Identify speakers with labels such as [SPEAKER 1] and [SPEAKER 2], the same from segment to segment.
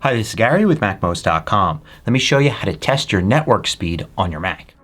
[SPEAKER 1] Hi, this is Gary with MACMOST.com. Let me show you how to test your network speed on your Mac.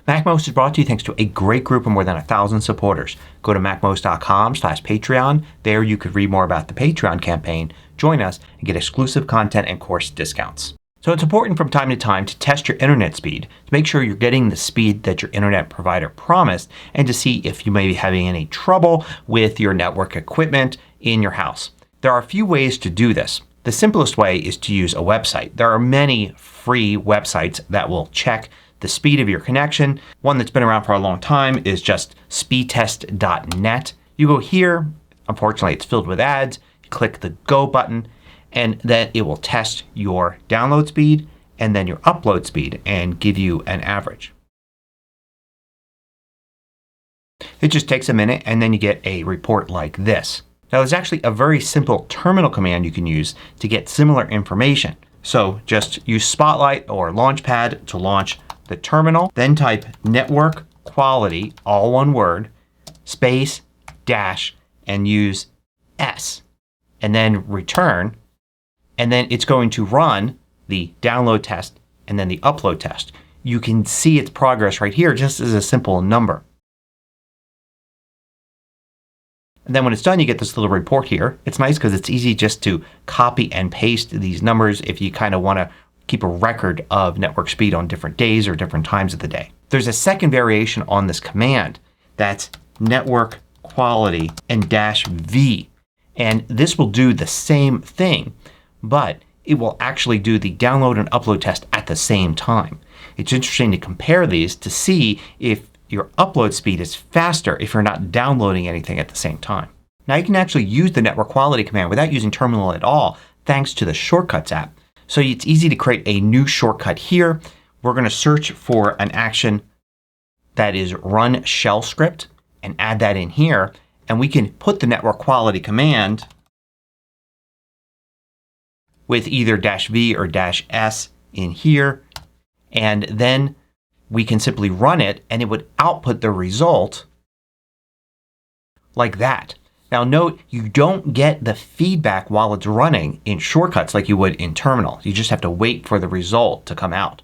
[SPEAKER 1] MACMOST is brought to you thanks to a great group of more than 1,000 supporters. Go to MACMOST.com/Patreon. There you could read more about the Patreon campaign, join us, and get exclusive content and course discounts. So it's important from time to time to test your internet speed to make sure you're getting the speed that your internet provider promised and to see if you may be having any trouble with your network equipment in your house. There are a few ways to do this. The simplest way is to use a website. There are many free websites that will check the speed of your connection. One that's been around for a long time is just speedtest.net. You go here, unfortunately it's filled with ads, you click the Go button, and then it will test your download speed and then your upload speed and give you an average. It just takes a minute and then you get a report like this. Now there's actually a very simple terminal command you can use to get similar information. So just use Spotlight or Launchpad to launch the terminal. Then type NetworkQuality, all one word, space, dash, and use S. And then return. And then it's going to run the download test and then the upload test. You can see its progress right here just as a simple number. And then when it's done you get this little report here. It's nice because it's easy just to copy and paste these numbers if you kind of want to keep a record of network speed on different days or different times of the day. There's a second variation on this command. That's NetworkQuality and -V. And this will do the same thing, but it will actually do the download and upload test at the same time. It's interesting to compare these to see if your upload speed is faster if you're not downloading anything at the same time. Now you can actually use the NetworkQuality command without using terminal at all thanks to the Shortcuts app. So it's easy to create a new shortcut here. We're going to search for an action that is run shell script and add that in here. And we can put the NetworkQuality command with either -V or -S in here. And then we can simply run it and it would output the result like that. Now note you don't get the feedback while it's running in Shortcuts like you would in Terminal. You just have to wait for the result to come out.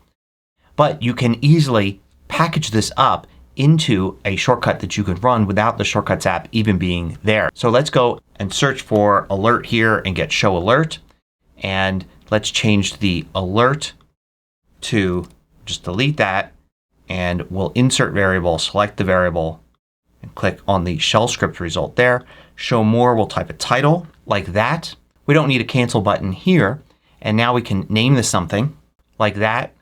[SPEAKER 1] But you can easily package this up into a shortcut that you could run without the Shortcuts app even being there. So let's go and search for alert here and get show alert. And let's change the alert to just delete that. And we'll insert variable, select the variable, and click on the shell script result there. Show more, we'll type a title like that. We don't need a cancel button here. And now we can name this something like that.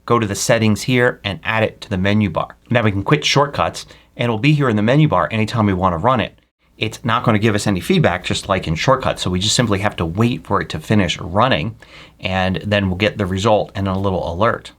[SPEAKER 1] Go to the settings here and add it to the menu bar. Now we can quit Shortcuts and it'll be here in the menu bar anytime we want to run it. It's not going to give us any feedback just like in Shortcuts. So we just simply have to wait for it to finish running and then we'll get the result and a little alert.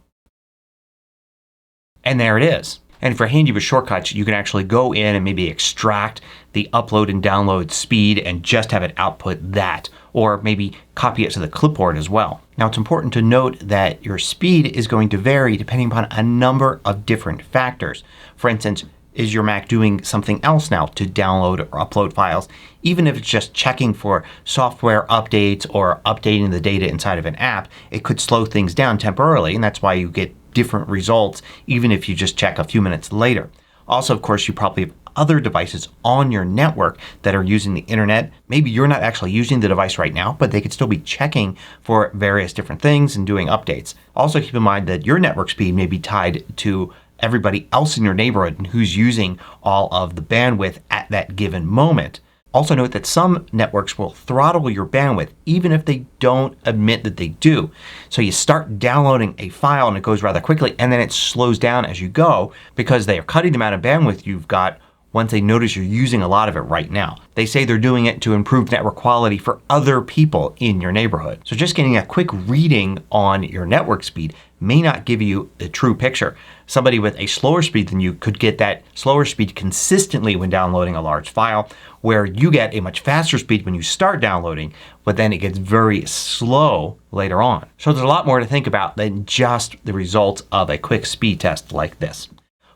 [SPEAKER 1] And there it is. And if you're handy with Shortcuts you can actually go in and maybe extract the upload and download speed and just have it output that. Or maybe copy it to the clipboard as well. Now it's important to note that your speed is going to vary depending upon a number of different factors. For instance, is your Mac doing something else now to download or upload files? Even if it's just checking for software updates or updating the data inside of an app, it could slow things down temporarily and that's why you get different results even if you just check a few minutes later. Also, of course, you probably have other devices on your network that are using the internet. Maybe you're not actually using the device right now, but they could still be checking for various different things and doing updates. Also keep in mind that your network speed may be tied to everybody else in your neighborhood and who's using all of the bandwidth at that given moment. Also note that some networks will throttle your bandwidth even if they don't admit that they do. So you start downloading a file and it goes rather quickly and then it slows down as you go because they are cutting the amount of bandwidth you've got once they notice you're using a lot of it right now. They say they're doing it to improve network quality for other people in your neighborhood. So just getting a quick reading on your network speed may not give you the true picture. Somebody with a slower speed than you could get that slower speed consistently when downloading a large file, where you get a much faster speed when you start downloading, but then it gets very slow later on. So there's a lot more to think about than just the results of a quick speed test like this.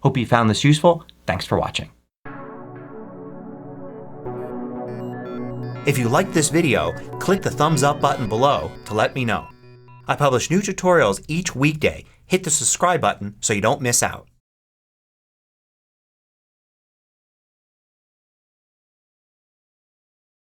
[SPEAKER 1] Hope you found this useful. Thanks for watching. If you liked this video, click the thumbs up button below to let me know. I publish new tutorials each weekday. Hit the subscribe button so you don't miss out.